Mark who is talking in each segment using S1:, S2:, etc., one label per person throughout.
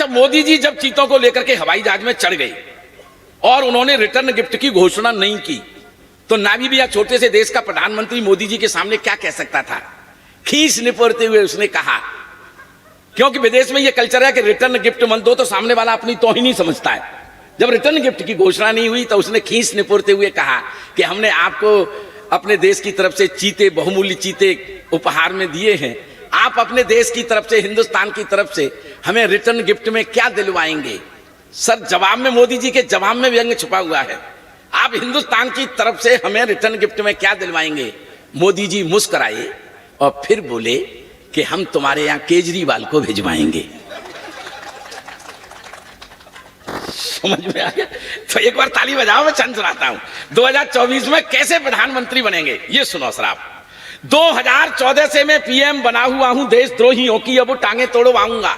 S1: अच्छा, मोदी जी जब चीतों को लेकर के हवाई जहाज में चढ़ गए और उन्होंने रिटर्न गिफ्ट की घोषणा नहीं की, तो नाभी भी छोटे से देश का प्रधानमंत्री मोदी जी के सामने क्या कह सकता था? खींच निपोरते हुए उसने कहा, क्योंकि विदेश में यह कल्चर है कि रिटर्न गिफ्ट मत दो तो सामने वाला अपनी तौहीन ही समझता है। जब रिटर्न गिफ्ट की घोषणा नहीं हुई तो उसने खींच निपोरते हुए कहा कि हमने आपको अपने देश की तरफ से चीते, बहुमूल्य चीते उपहार में दिए हैं, आप अपने देश की तरफ से, हिंदुस्तान की तरफ से हमें रिटर्न गिफ्ट में क्या दिलवाएंगे? सर, जवाब में, मोदी जी के जवाब में व्यंग्य छुपा हुआ है। आप हिंदुस्तान की तरफ से हमें रिटर्न गिफ्ट में क्या दिलवाएंगे? मोदी जी मुस्कुराए और फिर बोले कि हम तुम्हारे यहां केजरीवाल को भिजवाएंगे। समझ में आ गया? तो एक बार ताली बजाओ, मैं चंद सुनाता हूं। 2024 में कैसे प्रधानमंत्री बनेंगे ये सुनो सर आप। 2014 से मैं पीएम बना हुआ हूं, देशद्रोहियों की अब टांगे तोड़वाऊंगा।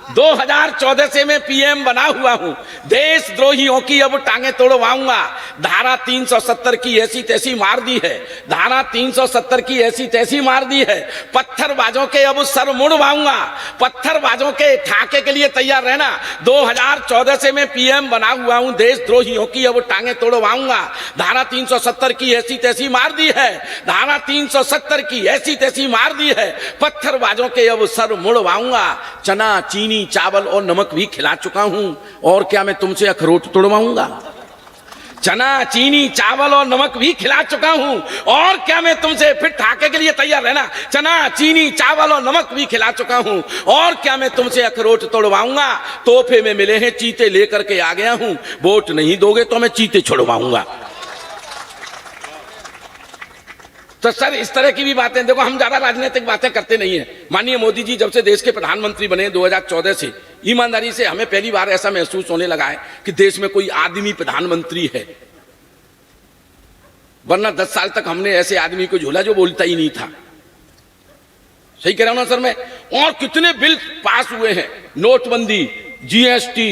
S1: 2014 से मैं पीएम बना हुआ हूं, देशद्रोहियों की अब टांगे तोड़वाऊंगा। धारा 370 की ऐसी तैसी मार दी है, धारा 370 की ऐसी तैसी मार दी है। पत्थरबाजों के अब सर मुड़वाऊंगा, पत्थरबाजों के ठाके के लिए तैयार रहना। 2014 से मैं पीएम बना हुआ हूं, देशद्रोहियों की अब टांगे तोड़वाऊंगा। धारा 370 की ऐसी तैसी मार दी है, धारा 370 की ऐसी तैसी मार दी है। पत्थरबाजों के अब सर मुड़वाऊंगा। चना, चीनी, चावल और नमक भी खिला चुका हूं, और क्या मैं तुमसे अखरोट तोड़वाऊंगा? चना, चीनी, चावल और नमक भी खिला चुका हूं, और क्या मैं तुमसे, फिर ठाके के लिए तैयार रहना, चना, चीनी, चावल और नमक भी खिला चुका हूं, और क्या मैं तुमसे अखरोट तोड़वाऊंगा? तोहफे में मिले हैं चीते लेकर के आ गया हूं, वोट नहीं दोगे तो मैं चीते छुड़वाऊंगा। तो सर, इस तरह की भी बातें, देखो हम ज्यादा राजनीतिक बातें करते नहीं है। माननीय मोदी जी जब से देश के प्रधानमंत्री बने 2014 से, ईमानदारी से हमें पहली बार ऐसा महसूस होने लगा है कि देश में कोई आदमी प्रधानमंत्री है। वरना 10 साल तक हमने ऐसे आदमी को झोला जो बोलता ही नहीं था। सही कह रहा हूं ना सर मैं? और कितने बिल पास हुए हैं, नोटबंदी, जीएसटी,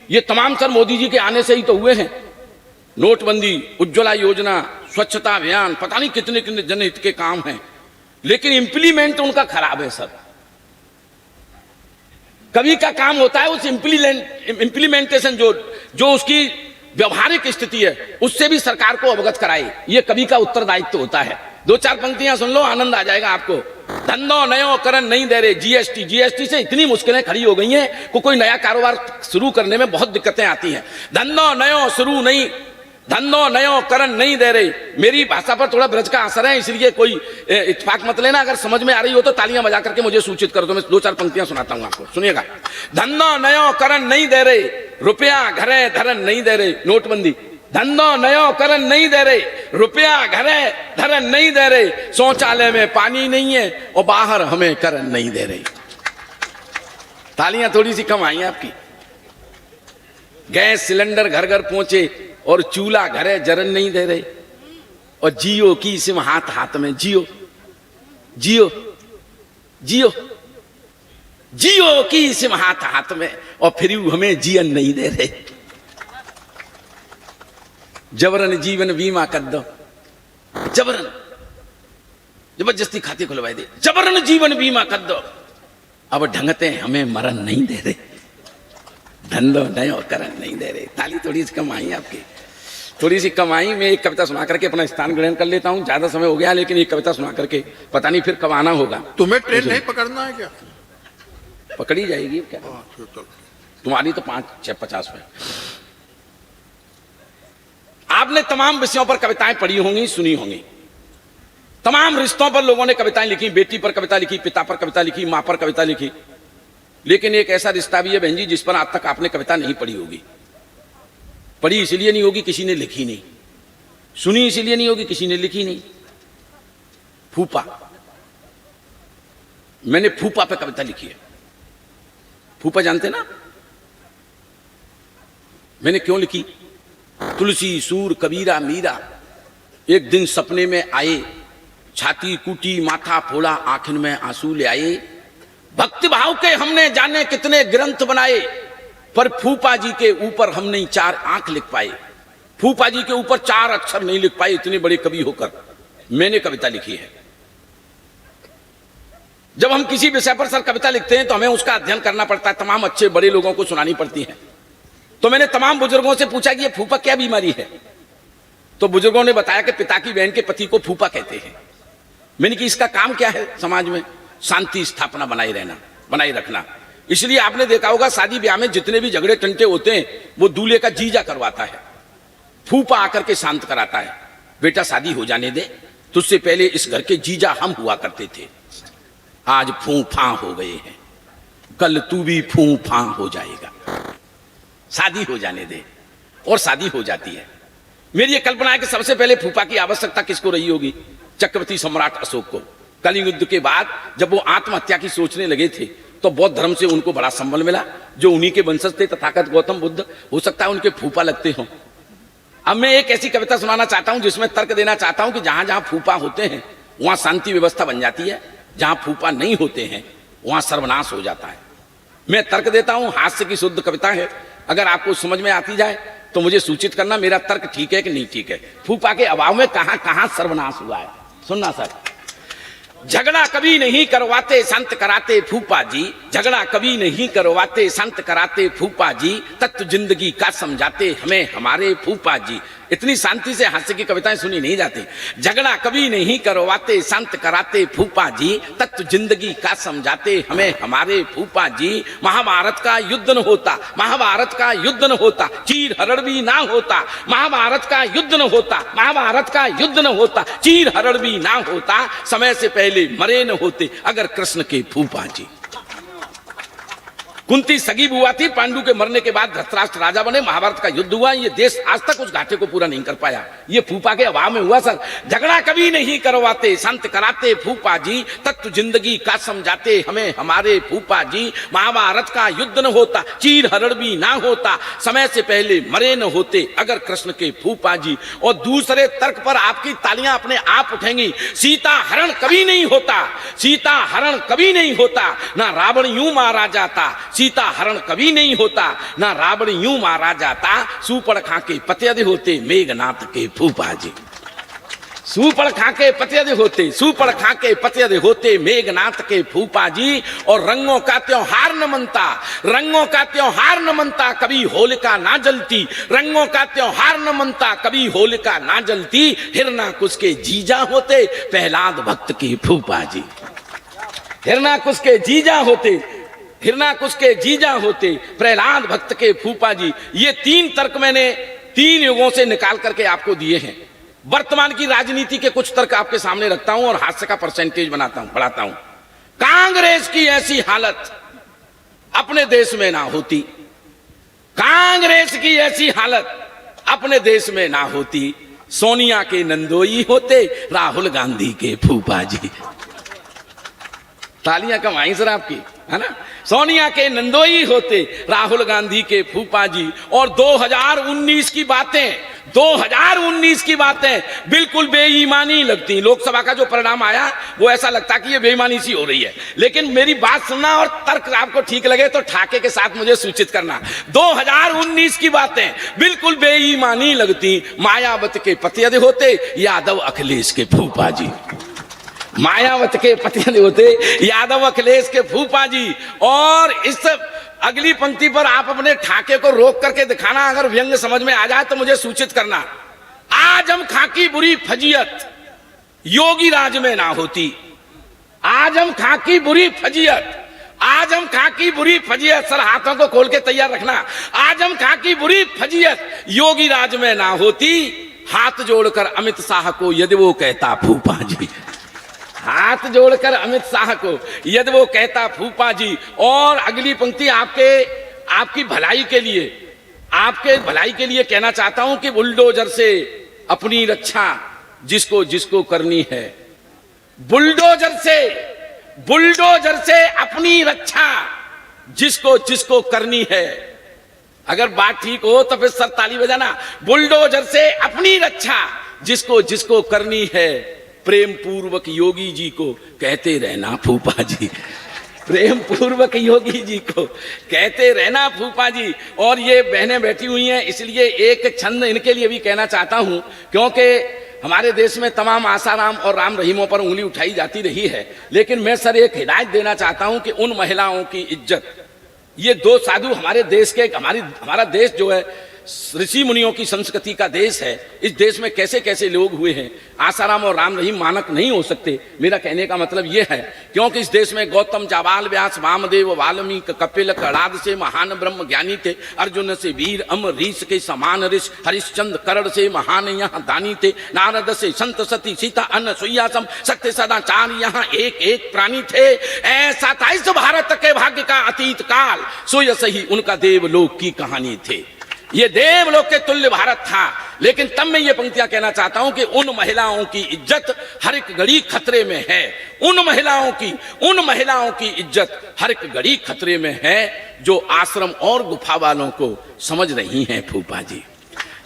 S1: ये तमाम सर मोदी जी के आने से ही तो हुए हैं। नोटबंदी, उज्ज्वला योजना, स्वच्छता अभियान, पता नहीं कितने कितने जनहित के काम हैं, लेकिन इंप्लीमेंट उनका खराब है सर। कभी का काम होता है, उस इंप्लीमेंटेशन जो उसकी व्यवहारिक स्थिति है उससे भी सरकार को अवगत कराए, ये कभी का उत्तरदायित्व होता है। 2-4 पंक्तियां सुन लो, आनंद आ जाएगा आपको। धंधो नयो करण नहीं दे रहे, जीएसटी से इतनी मुश्किलें खड़ी हो गई हैं को कोई नया कारोबार शुरू करने में बहुत दिक्कतें आती हैं। धंधो नयो शुरू नहीं, धंधो नयो करण नहीं दे रही। मेरी भाषा पर थोड़ा ब्रज का असर है, इसलिए कोई इत्तेफाक मत लेना। अगर समझ में आ रही हो तो तालियां बजा करके मुझे सूचित कर दो। मैं 2-4 पंक्तियां सुनाता हूं आपको, सुनिएगा। धंधो नयो करण नहीं दे रहे, रुपया घरे धरन नहीं दे रहे। नोटबंदी, धंधो नयो करण नहीं दे रहे, रुपया घरे धरन नहीं दे रहे। शौचालय में पानी नहीं है और बाहर हमें करण नहीं दे रहे। तालियां थोड़ी सी कम आई आपकी। गैस सिलेंडर घर घर पहुंचे और चूल्हा घरे जरन नहीं दे रहे। और जियो की सिम हाथ हाथ में, जियो जियो जियो जियो की सिम हाथ हाथ में, और फिर हमें जीवन नहीं दे रहे। जबरन जीवन बीमा कर दो, जबरन जबरदस्ती खाते खुलवाई दे, जबरन जीवन बीमा कर दो। अब ढंगते हमें मरण नहीं दे रहे, धंधो नयो करण नहीं दे रहे। ताली थोड़ी सी कम आई आपकी, थोड़ी सी कम आई। मैं एक कविता सुना करके अपना स्थान ग्रहण कर लेता हूँ, ज्यादा समय हो गया, लेकिन एक कविता सुना करके पता नहीं फिर कब आना होगा।
S2: तुम्हें ट्रेन नहीं पकड़ना है क्या?
S1: पकड़ी जाएगी क्या? तुम्हारी तो 5-6-50 में। आपने तमाम विषयों पर कविताएं पढ़ी होंगी, सुनी होंगी। तमाम रिश्तों पर लोगों ने कविताएं लिखी, बेटी पर कविता लिखी, पिता पर कविता लिखी, मां पर कविता लिखी। लेकिन एक ऐसा रिश्ता भी है बहन जी जिस पर आज तक आपने कविता नहीं पढ़ी होगी। पढ़ी इसलिए नहीं होगी किसी ने लिखी नहीं, सुनी इसलिए नहीं होगी किसी ने लिखी नहीं। फूफा, मैंने फूफा पे कविता लिखी है। फूफा जानते ना? मैंने क्यों लिखी? तुलसी, सूर, कबीरा, मीरा एक दिन सपने में आए, छाती कूटी, माथा फोड़ा, आंखन में आंसू ले आए। भक्ति भाव के हमने जाने कितने ग्रंथ बनाए, पर फूफा जी के ऊपर हम नहीं 4 आंख लिख पाए। फूफा जी के ऊपर 4 अक्षर नहीं लिख पाए, इतने बड़े कवि होकर मैंने कविता लिखी है। जब हम किसी विषय पर सर कविता लिखते हैं तो हमें उसका अध्ययन करना पड़ता है, तमाम अच्छे बड़े लोगों को सुनानी पड़ती है। तो मैंने तमाम बुजुर्गों से पूछा कि ये फूफा क्या बीमारी है, तो बुजुर्गों ने बताया कि पिता की बहन के पति को फूफा कहते हैं। मैंने कि इसका काम क्या है, समाज में शांति स्थापना बनाए रखना। इसलिए आपने देखा होगा शादी ब्याह में जितने भी झगड़े टंटे होते हैं वो दूल्हे का जीजा करवाता है, फूफा आकर के शांत कराता है। बेटा शादी हो जाने दे, तुझसे पहले इस घर के जीजा हम हुआ करते थे, आज फूफा हो गए हैं, कल तू भी फूफा हो जाएगा, शादी हो जाने दे। और शादी हो जाती है। मेरी ये कल्पना है कि सबसे पहले फूफा की आवश्यकता किसको रही होगी, चक्रवर्ती सम्राट अशोक को। कलिंग युद्ध के बाद जब वो आत्महत्या की सोचने लगे थे तो बौद्ध धर्म से उनको बड़ा संबल मिला, जो उन्हीं के वंशज थे, तथागत गौतम बुद्ध हो सकता है उनके फूफा लगते हों। अब मैं एक ऐसी कविता सुनाना चाहता हूं जिसमें तर्क देना चाहता हूं कि जहां जहां फूफा होते हैं वहां शांति व्यवस्था बन जाती है, जहां फूफा नहीं होते हैं वहां सर्वनाश हो जाता है। मैं तर्क देता हूं, हास्य की शुद्ध कविता है, अगर आपको समझ में आती जाए तो मुझे सूचित करना मेरा तर्क ठीक है कि नहीं ठीक है। फूफा के अभाव में कहां कहां सर्वनाश हुआ है, सुनना सर। झगड़ा कभी नहीं करवाते संत कराते फूफा जी, झगड़ा कभी नहीं करवाते संत कराते फूफा जी, तत्व जिंदगी का समझाते हमें हमारे फूफा जी। इतनी शांति से हास्य की कविताएं सुनी नहीं जाती। झगड़ा कभी नहीं करवाते संत कराते फूफा जी, तत्व जिंदगी का समझाते हमें हमारे फूफा जी। महाभारत का युद्ध न होता, महाभारत का युद्ध न होता, चीर हरण भी ना होता, महाभारत का युद्ध न होता, महाभारत का युद्ध न होता, चीर हरण भी ना होता, समय से पहले मरे न होते अगर कृष्ण के फूफा जी। कुंती सगी बुआ थी, पांडु के मरने के बाद धृतराष्ट्र राजा बने, महाभारत का युद्ध हुआ, ये देश आज तक उस घाटे को पूरा नहीं कर पाया, ये फूफा के अभाव में हुआ सर। झगड़ा कभी नहीं करवाते संत कराते फूफा जी, तत्व जिंदगी का समझाते हमें हमारे फूफा जी। महाभारत का युद्ध न होता, चीर हरण भी ना होता, समय से पहले मरे न होते अगर कृष्ण के फूफा जी। और दूसरे तर्क पर आपकी तालियां अपने आप उठेंगी। सीता हरण कभी नहीं होता, सीता हरण कभी नहीं होता, ना रावण यूं मारा जाता, सीता हरण कभी नहीं होता, ना रावण यूं मारा जाता, सूपड़खा के पत्यद होते मेघनाथ के फूफा जी। सूपड़खा के पत्यद होते, सूपड़खा के पत्यद होते मेघनाथ के फूफा जी। और रंगों का त्योहार न मनता, रंगों का त्योहार न मनता, कभी होलिका ना जलती, रंगों का त्योहार न मनता, कभी होलिका ना जलती, हिरणाकुश के जीजा होते प्रहलाद भक्त के फूफा जी। हिरणाकुश के जीजा होते, हिरणाकुश के जीजा होते प्रहलाद भक्त के फूफा जी। ये तीन तर्क मैंने 3 युगों से निकाल करके आपको दिए हैं। वर्तमान की राजनीति के कुछ तर्क आपके सामने रखता हूं और हास्य का परसेंटेज बढ़ाता हूं। कांग्रेस की ऐसी हालत अपने देश में ना होती, कांग्रेस की ऐसी हालत अपने देश में ना होती, सोनिया के नंदोई होते राहुल गांधी के फूफा जी। तालियां कम आई सर आपकी, है ना। सोनिया के नंदोई होते राहुल गांधी के फूफा जी। और 2019 की बातें, 2019 की बातें बिल्कुल बेईमानी लगती। लोकसभा का जो परिणाम आया वो ऐसा लगता कि ये बेईमानी सी हो रही है। लेकिन मेरी बात सुनना और तर्क आपको ठीक लगे तो ठाके के साथ मुझे सूचित करना। 2019 की बातें बिल्कुल बेईमानी लगती। मायावती के पत्यद होते यादव अखिलेश के फूफा जी, मायावती के पत्यद होते यादव अखिलेश के फूफा जी। और इस अगली पंक्ति पर आप अपने ठाके को रोक करके दिखाना, अगर व्यंग समझ में आ जाए तो मुझे सूचित करना। आजम खां की बुरी फजीयत योगी राज में ना होती, आजम खां की बुरी फजीयत, आजम खां की बुरी फजीयत, सर हाथों को खोल के तैयार रखना। आजम खां की बुरी फजीयत योगी राज में ना होती, हाथ जोड़कर अमित शाह को यदि वो कहता फूफा जी, हाथ जोड़कर अमित शाह को यदि वो कहता फूफा जी। और अगली पंक्ति आपकी भलाई के लिए, आपके भलाई के लिए कहना चाहता हूं कि बुलडोजर से अपनी रक्षा जिसको जिसको करनी है, बुलडोजर से अपनी रक्षा जिसको जिसको करनी है। अगर बात ठीक हो तो फिर सर ताली बजाना। बुलडोजर से अपनी रक्षा जिसको जिसको करनी है, प्रेम पूर्वक योगी जी को कहते रहना फूफा जी, प्रेम पूर्वक योगी जी को कहते रहना फूफा जी। और ये बहनें बैठी हुई हैं इसलिए एक छंद इनके लिए भी कहना चाहता हूं, क्योंकि हमारे देश में तमाम आसाराम और राम रहीमों पर उंगली उठाई जाती रही है, लेकिन मैं सर एक हिदायत देना चाहता हूं कि उन महिलाओं की इज्जत, ये दो साधु हमारे देश के, हमारा देश जो है ऋषि मुनियों की संस्कृति का देश है। इस देश में कैसे कैसे लोग हुए हैं, आसाराम और राम रहीम मानक नहीं हो सकते। मेरा कहने का मतलब यह है, क्योंकि इस देश में गौतम, जाबाल, व्यास, वामदेव, वाल्मीकि, कपिल, कणाद से महान ब्रह्म ज्ञानी थे, अर्जुन से वीर, अम्बरीश के समान ऋषि, हरिश्चंद्र, कर्ण से महान यहाँ दानी थे, नारद से संत, सती, सीता, अनसुईया सम सत्य सदाचार यहाँ एक एक प्राणी थे। ऐसा था इस भारत के भाग्य का अतीत काल, सोय सही उनका देवलोक की कहानी थे। ये देवलोक के तुल्य भारत था। लेकिन तब मैं ये पंक्तियां कहना चाहता हूं कि उन महिलाओं की इज्जत हर एक घड़ी खतरे में है। उन महिलाओं की इज्जत हर एक घड़ी खतरे में है जो आश्रम और गुफा वालों को समझ रही हैं फूफा जी,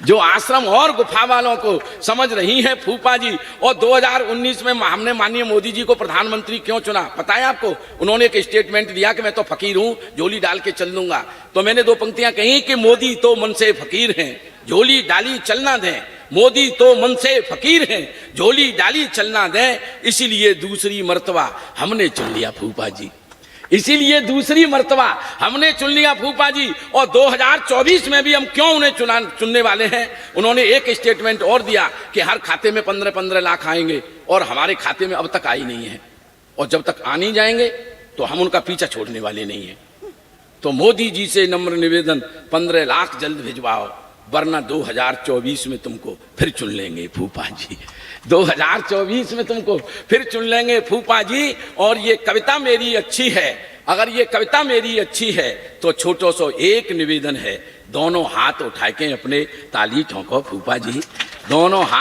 S1: जो आश्रम और गुफा वालों को समझ रही हैं फूफा जी। और 2019 में हमने माननीय मोदी जी को प्रधानमंत्री क्यों चुना पता है आपको? उन्होंने एक स्टेटमेंट दिया कि मैं तो फकीर हूं, झोली डाल के चल दूंगा। तो मैंने दो पंक्तियां कही कि मोदी तो मन से फकीर हैं, झोली डाली चलना दें। मोदी तो मन से फकीर हैं, झोली डाली चलना दें। इसीलिए दूसरी मर्तबा हमने चुन लिया फूफा जी, इसीलिए दूसरी मर्तबा हमने चुन लिया फूफा जी। और 2024 में भी हम क्यों उन्हें चुनने वाले हैं? उन्होंने एक स्टेटमेंट और दिया कि हर खाते में 15-15 लाख आएंगे, और हमारे खाते में अब तक आई नहीं है, और जब तक आ नहीं जाएंगे तो हम उनका पीछा छोड़ने वाले नहीं हैं। तो मोदी जी से नम्र निवेदन, 15 लाख जल्द भिजवाओ, वरना 2024 में तुमको फिर चुन लेंगे फूफा जी। 2024 में तुमको फिर चुन लेंगे फूफा जी। और ये कविता मेरी अच्छी है, अगर ये कविता मेरी अच्छी है तो छोटो सो एक निवेदन है, दोनों हाथ उठा के अपने ताली ठोको फूफा जी, दोनों हाथ